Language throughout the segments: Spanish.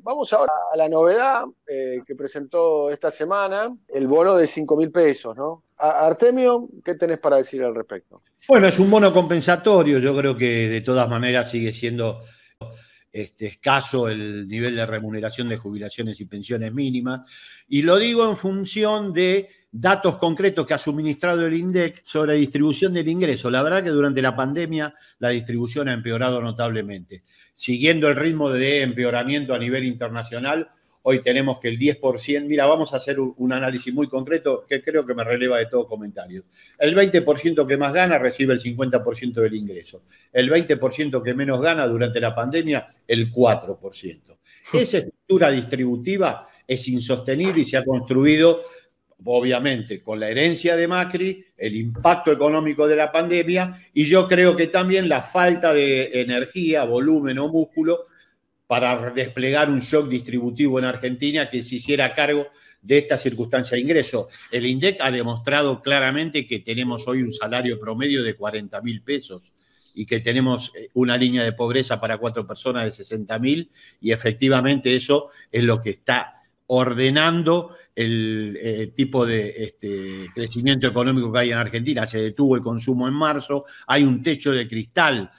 Vamos ahora a la novedad que presentó esta semana, el bono de 5.000 pesos, ¿no? Artemio, ¿qué tenés para decir al respecto? Bueno, es un bono compensatorio, yo creo que de todas maneras sigue siendo escaso el nivel de remuneración de jubilaciones y pensiones mínimas, y lo digo en función de datos concretos que ha suministrado el INDEC sobre distribución del ingreso. La verdad que durante la pandemia la distribución ha empeorado notablemente. Siguiendo el ritmo de empeoramiento a nivel internacional, hoy tenemos que el 10%, mira, vamos a hacer un análisis muy concreto que creo que me releva de todo comentario. El 20% que más gana recibe el 50% del ingreso. El 20% que menos gana durante la pandemia, el 4%. Esa estructura distributiva es insostenible y se ha construido, obviamente, con la herencia de Macri, el impacto económico de la pandemia, y yo creo que también la falta de energía, volumen o músculo para desplegar un shock distributivo en Argentina que se hiciera cargo de esta circunstancia de ingreso. El INDEC ha demostrado claramente que tenemos hoy un salario promedio de 40.000 pesos y que tenemos una línea de pobreza para 4 personas de 60.000, y efectivamente eso es lo que está ordenando el tipo de crecimiento económico que hay en Argentina. Se detuvo el consumo en marzo, hay un techo de cristal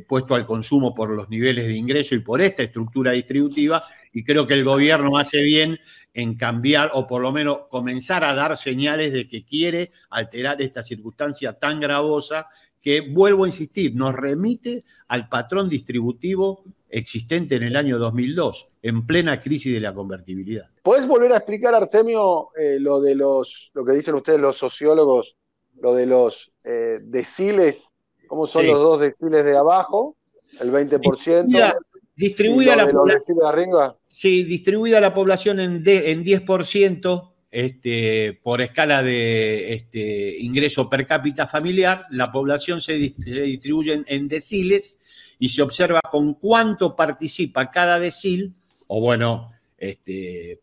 puesto al consumo por los niveles de ingreso y por esta estructura distributiva, y creo que el gobierno hace bien en cambiar o por lo menos comenzar a dar señales de que quiere alterar esta circunstancia tan gravosa que, vuelvo a insistir, nos remite al patrón distributivo existente en el año 2002, en plena crisis de la convertibilidad. ¿Podés volver a explicar, Artemio, lo que dicen ustedes los sociólogos, lo de los deciles? ¿Cómo son los dos deciles de abajo? El 20%. Distribuida los deciles de arriba. Sí, distribuida la población en 10%, por escala de ingreso per cápita familiar. La población se distribuye en deciles y se observa con cuánto participa cada decil, o bueno,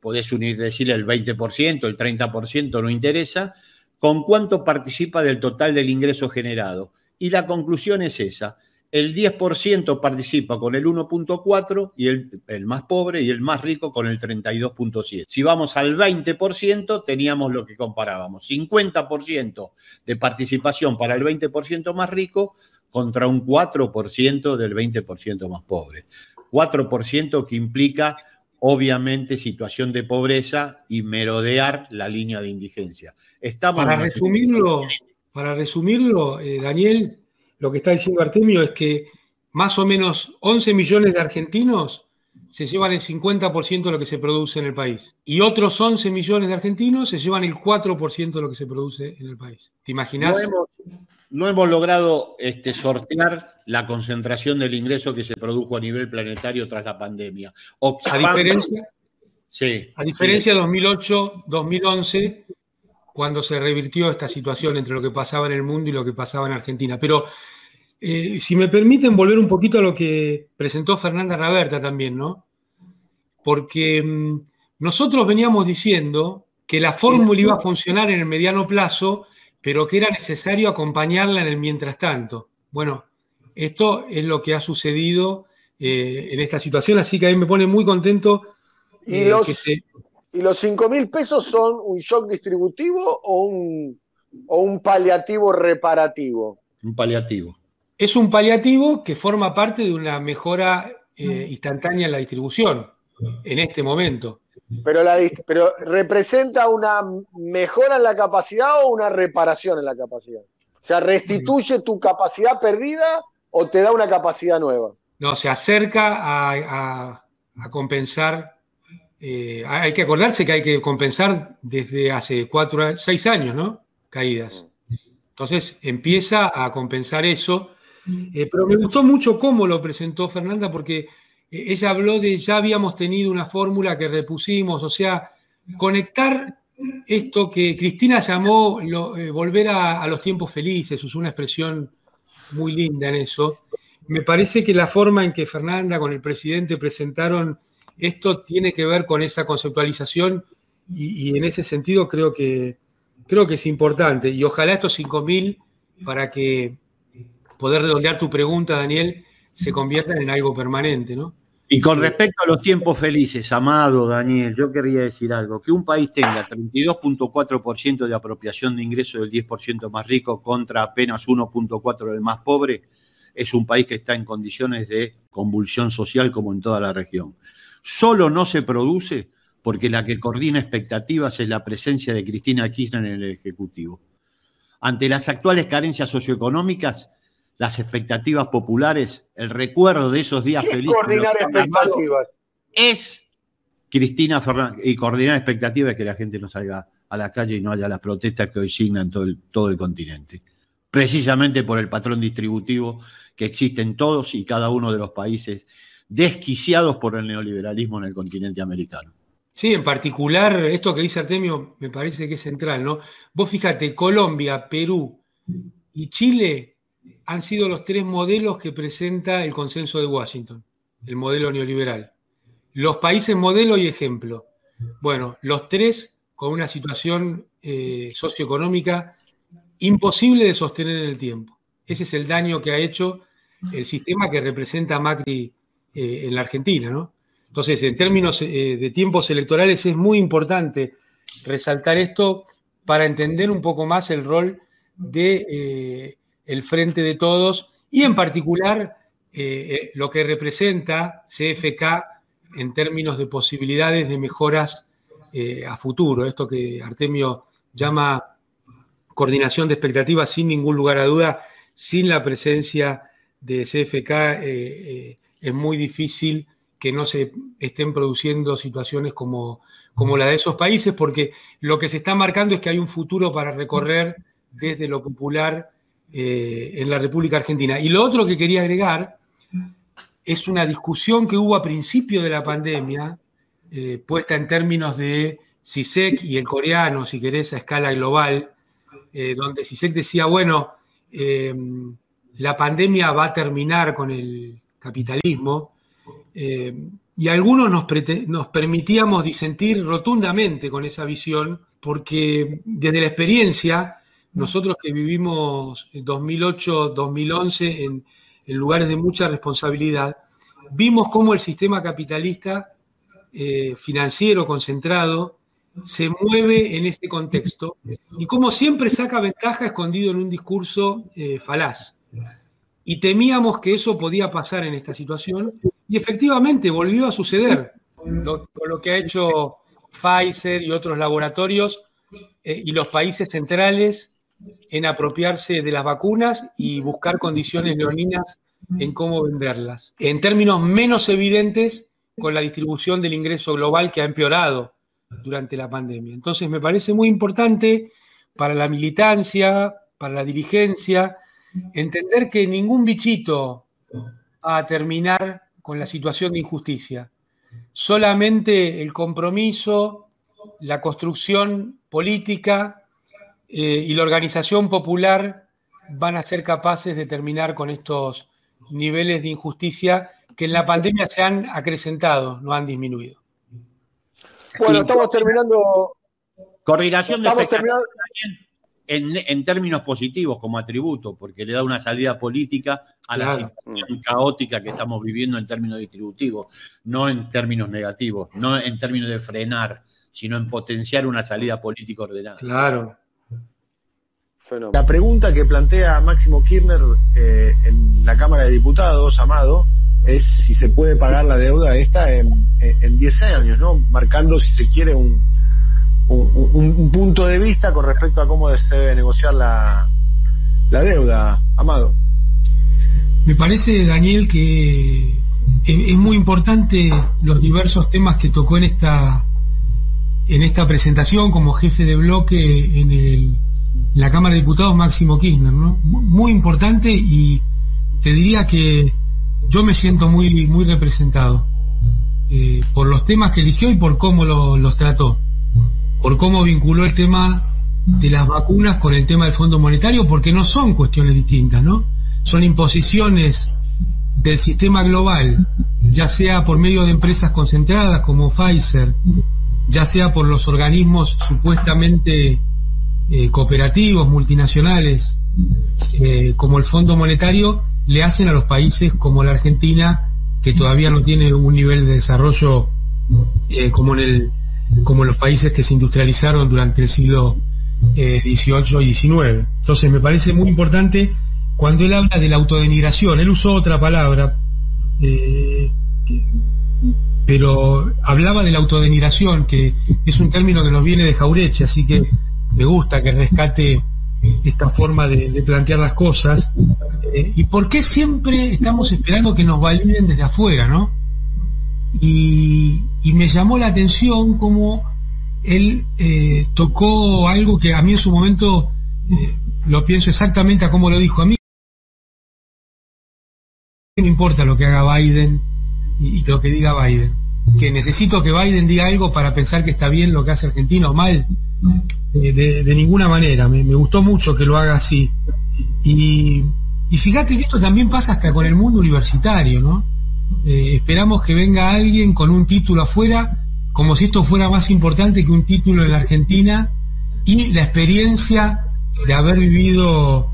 podés unir decil el 20%, el 30%, no interesa, con cuánto participa del total del ingreso generado. Y la conclusión es esa: el 10% participa con el 1.4 y el más pobre, y el más rico con el 32.7. Si vamos al 20%, teníamos lo que comparábamos: 50% de participación para el 20% más rico contra un 4% del 20% más pobre. 4% que implica, obviamente, situación de pobreza y merodear la línea de indigencia. Para resumirlo, Daniel, lo que está diciendo Artemio es que más o menos 11 millones de argentinos se llevan el 50% de lo que se produce en el país. Y otros 11 millones de argentinos se llevan el 4% de lo que se produce en el país. ¿Te imaginás? No hemos logrado sortear la concentración del ingreso que se produjo a nivel planetario tras la pandemia. A diferencia de 2008, 2011, cuando se revirtió esta situación entre lo que pasaba en el mundo y lo que pasaba en Argentina. Pero si me permiten volver un poquito a lo que presentó Fernanda Raberta también, ¿no? Porque nosotros veníamos diciendo que la fórmula iba a funcionar en el mediano plazo, pero que era necesario acompañarla en el mientras tanto. Bueno, esto es lo que ha sucedido en esta situación, así que a mí me pone muy contento. ¿Y los 5.000 pesos son un shock distributivo o un paliativo reparativo? Un paliativo. Es un paliativo que forma parte de una mejora instantánea en la distribución en este momento. Pero ¿representa una mejora en la capacidad o una reparación en la capacidad? O sea, ¿restituye tu capacidad perdida o te da una capacidad nueva? No, se acerca a compensar. Hay que acordarse que hay que compensar desde hace 6 años, ¿no? Caídas. Entonces empieza a compensar eso. Pero me gustó mucho cómo lo presentó Fernanda, porque ella habló de ya habíamos tenido una fórmula que repusimos, o sea, conectar esto que Cristina llamó volver a los tiempos felices, usó una expresión muy linda en eso. Me parece que la forma en que Fernanda con el presidente presentaron esto tiene que ver con esa conceptualización y en ese sentido creo que es importante. Y ojalá estos 5.000, para que poder redondear tu pregunta, Daniel, se conviertan en algo permanente, ¿no? Y con respecto a los tiempos felices, Amado, Daniel, yo querría decir algo, que un país tenga 32.4% de apropiación de ingresos del 10% más rico contra apenas 1.4% del más pobre, es un país que está en condiciones de convulsión social como en toda la región. Solo no se produce porque la que coordina expectativas es la presencia de Cristina Kirchner en el Ejecutivo. Ante las actuales carencias socioeconómicas, las expectativas populares, el recuerdo de esos días felices. Coordinar expectativas. Es Cristina Fernández. Y coordinar expectativas es que la gente no salga a la calle y no haya las protestas que hoy signan todo el continente. Precisamente por el patrón distributivo que existe en todos y cada uno de los países desquiciados por el neoliberalismo en el continente americano. Sí, en particular, esto que dice Artemio me parece que es central, ¿no? Vos fíjate, Colombia, Perú y Chile han sido los 3 modelos que presenta el consenso de Washington, el modelo neoliberal. Los países modelo y ejemplo. Bueno, los 3 con una situación socioeconómica imposible de sostener en el tiempo. Ese es el daño que ha hecho el sistema que representa a Macri en la Argentina, ¿no? Entonces, en términos de tiempos electorales es muy importante resaltar esto para entender un poco más el rol de el Frente de Todos y en particular lo que representa CFK en términos de posibilidades de mejoras a futuro. Esto que Artemio llama coordinación de expectativas, sin ningún lugar a duda, sin la presencia de CFK es muy difícil que no se estén produciendo situaciones como la de esos países, porque lo que se está marcando es que hay un futuro para recorrer desde lo popular en la República Argentina. Y lo otro que quería agregar es una discusión que hubo a principio de la pandemia, puesta en términos de CISEC y el coreano, si querés, a escala global, donde CISEC decía, bueno, la pandemia va a terminar con el capitalismo, y algunos nos permitíamos disentir rotundamente con esa visión, porque desde la experiencia, nosotros que vivimos 2008-2011 en lugares de mucha responsabilidad, vimos cómo el sistema capitalista financiero concentrado se mueve en ese contexto y cómo siempre saca ventaja escondido en un discurso falaz. Y temíamos que eso podía pasar en esta situación y efectivamente volvió a suceder, con lo que ha hecho Pfizer y otros laboratorios y los países centrales en apropiarse de las vacunas y buscar condiciones leoninas en cómo venderlas. En términos menos evidentes, con la distribución del ingreso global que ha empeorado durante la pandemia. Entonces me parece muy importante para la militancia, para la dirigencia, entender que ningún bichito va a terminar con la situación de injusticia. Solamente el compromiso, la construcción política y la organización popular van a ser capaces de terminar con estos niveles de injusticia que en la pandemia se han acrecentado, no han disminuido. Bueno, estamos terminando. Coordinación de expectativas en términos positivos como atributo, porque le da una salida política a la situación caótica que estamos viviendo en términos distributivos, no en términos negativos, no en términos de frenar, sino en potenciar una salida política ordenada. Claro. La pregunta que plantea Máximo Kirchner en la Cámara de Diputados, Amado, es si se puede pagar la deuda esta en 10 años, ¿no? Marcando, si se quiere, un punto de vista con respecto a cómo se debe negociar la deuda, Amado. Me parece, Daniel, que es muy importante los diversos temas que tocó en esta presentación como jefe de bloque en la Cámara de Diputados, Máximo Kirchner, ¿no? Muy importante, y te diría que yo me siento muy, muy representado por los temas que eligió y por cómo los trató, por cómo vinculó el tema de las vacunas con el tema del Fondo Monetario, porque no son cuestiones distintas, ¿no? Son imposiciones del sistema global, ya sea por medio de empresas concentradas como Pfizer, ya sea por los organismos supuestamente cooperativos, multinacionales, como el Fondo Monetario, le hacen a los países como la Argentina que todavía no tiene un nivel de desarrollo como en los países que se industrializaron durante el siglo XVIII y XIX. Entonces me parece muy importante cuando él habla de la autodenigración. Él usó otra palabra, pero hablaba de la autodenigración, que es un término que nos viene de Jauretche, así que me gusta que rescate esta forma de plantear las cosas. ¿Y por qué siempre estamos esperando que nos validen desde afuera, no? Y me llamó la atención cómo él tocó algo que a mí en su momento lo pienso exactamente a cómo lo dijo. A mí no importa lo que haga Biden y lo que diga Biden, que necesito que Biden diga algo para pensar que está bien lo que hace Argentina o mal, de ninguna manera. Me gustó mucho que lo haga así. Y fíjate que esto también pasa hasta con el mundo universitario, ¿no? Esperamos que venga alguien con un título afuera, como si esto fuera más importante que un título en la Argentina, y la experiencia de haber vivido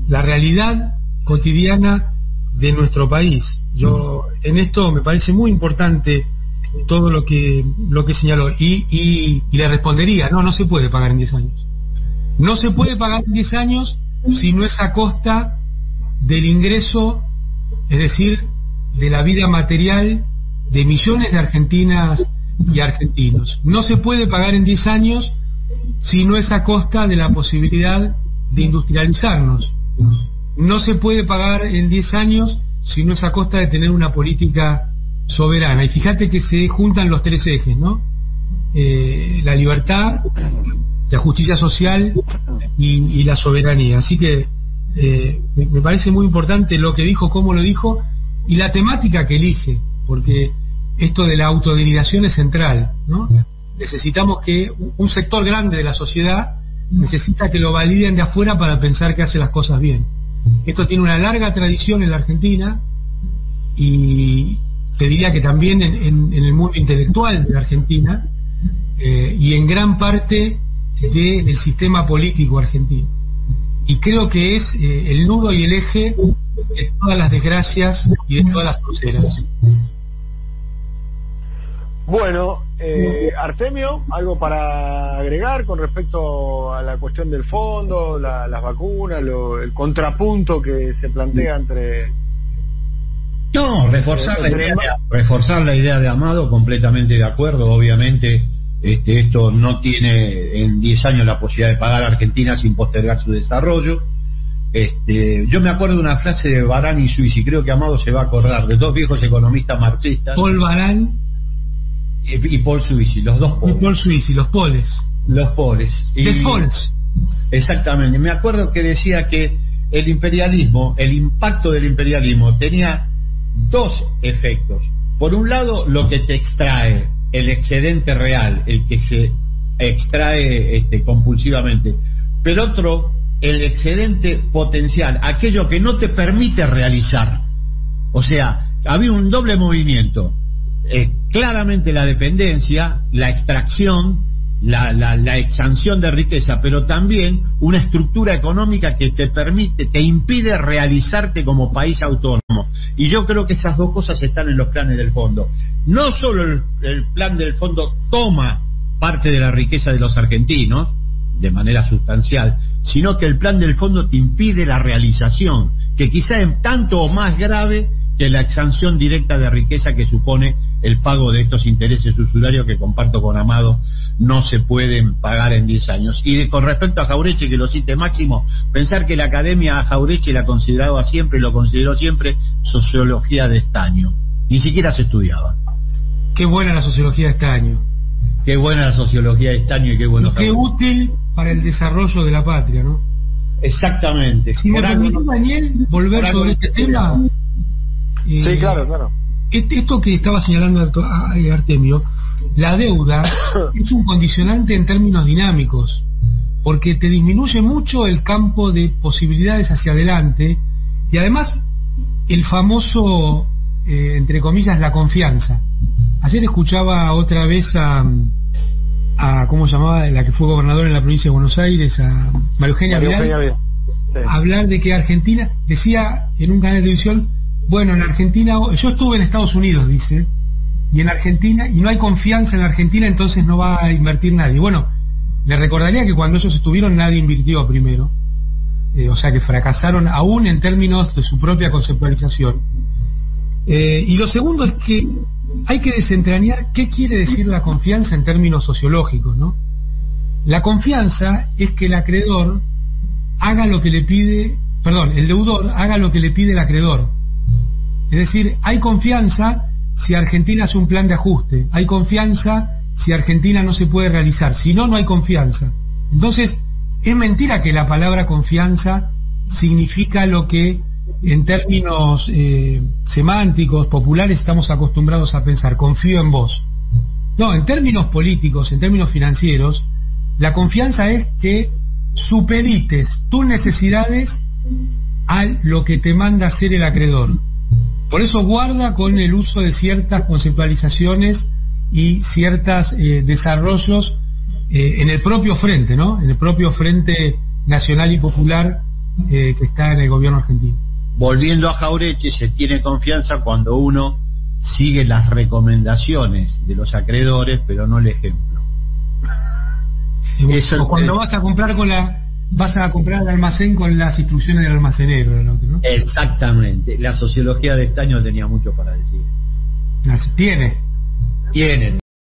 la realidad cotidiana de nuestro país. Yo en esto me parece muy importante todo lo que señaló, y le respondería, no se puede pagar en 10 años. No se puede pagar en 10 años si no es a costa del ingreso, es decir, de la vida material de millones de argentinas y argentinos. No se puede pagar en 10 años si no es a costa de la posibilidad de industrializarnos. No se puede pagar en 10 años si no es a costa de tener una política soberana. Y fíjate que se juntan los tres ejes, ¿no? La libertad, la justicia social y la soberanía. Así que me parece muy importante lo que dijo, cómo lo dijo, y la temática que elige, porque esto de la autodenigración es central, ¿no? Necesitamos que un sector grande de la sociedad necesita que lo validen de afuera para pensar que hace las cosas bien. Esto tiene una larga tradición en la Argentina, y te diría que también en el mundo intelectual de la Argentina, y en gran parte del sistema político argentino. Y creo que es el nudo y el eje de todas las desgracias y de todas las cruceras. Bueno, Artemio, ¿algo para agregar con respecto a la cuestión del fondo, las vacunas, el contrapunto que se plantea entre... No, reforzar la idea de Amado, completamente de acuerdo. Obviamente esto no tiene en 10 años la posibilidad de pagar a Argentina sin postergar su desarrollo. Yo me acuerdo de una frase de Barán y Suisi, creo que Amado se va a acordar, de dos viejos economistas marxistas, Paul Barán y Paul Suisi, los dos poles. Y Paul Suisi, los poles. Los poles. Exactamente. Me acuerdo que decía que el imperialismo, el impacto del imperialismo tenía dos efectos. Por un lado, lo que te extrae, el excedente real, el que se extrae compulsivamente. Pero otro, el excedente potencial, aquello que no te permite realizar. O sea, había un doble movimiento. Claramente la dependencia, la extracción, la expansión de riqueza, pero también una estructura económica que te impide realizarte como país autónomo. Y yo creo que esas dos cosas están en los planes del fondo. No solo el plan del fondo toma parte de la riqueza de los argentinos de manera sustancial, sino que el plan del fondo te impide la realización, que quizá es tanto o más grave que la expansión directa de riqueza que supone el pago de estos intereses usurarios que, comparto con Amado, no se pueden pagar en 10 años. Y con respecto a Jauretche, que lo cite Máximo, pensar que la academia a Jauretche la consideraba siempre y lo consideró siempre sociología de estaño. Ni siquiera se estudiaba. Qué buena la sociología de estaño. Qué buena la sociología de estaño y qué bueno. Y qué útil para el desarrollo de la patria, ¿no? Exactamente. Si me permitís, Daniel, volver sobre este tema. Sí, claro. Esto que estaba señalando Artemio, la deuda es un condicionante en términos dinámicos, porque te disminuye mucho el campo de posibilidades hacia adelante, y además el famoso, entre comillas, la confianza. Ayer escuchaba otra vez a ¿cómo se llamaba? La que fue gobernadora en la provincia de Buenos Aires, a María Eugenia Vidal, sí, hablar de que Argentina, decía en un canal de televisión, bueno, en Argentina, yo estuve en Estados Unidos, dice, y en Argentina, y no hay confianza en la Argentina, entonces no va a invertir nadie. Bueno, le recordaría que cuando ellos estuvieron nadie invirtió primero, o sea que fracasaron aún en términos de su propia conceptualización. Y lo segundo es que hay que desentrañar qué quiere decir la confianza en términos sociológicos, ¿no? La confianza es que el acreedor haga lo que le pide, perdón, el deudor haga lo que le pide el acreedor. Es decir, hay confianza si Argentina hace un plan de ajuste, hay confianza si Argentina no se puede realizar, si no, no hay confianza. Entonces, es mentira que la palabra confianza significa lo que en términos semánticos, populares, estamos acostumbrados a pensar, confío en vos. No, en términos políticos, en términos financieros, la confianza es que supedites tus necesidades a lo que te manda hacer el acreedor. Por eso guarda con el uso de ciertas conceptualizaciones y ciertos desarrollos en el propio frente, ¿no? En el propio frente nacional y popular que está en el gobierno argentino. Volviendo a Jauretche, se tiene confianza cuando uno sigue las recomendaciones de los acreedores, pero no el ejemplo. Eso, o cuando vas a comprar al almacén con las instrucciones del almacenero, ¿no? Exactamente. La sociología de estaño tenía mucho para decir. Tiene.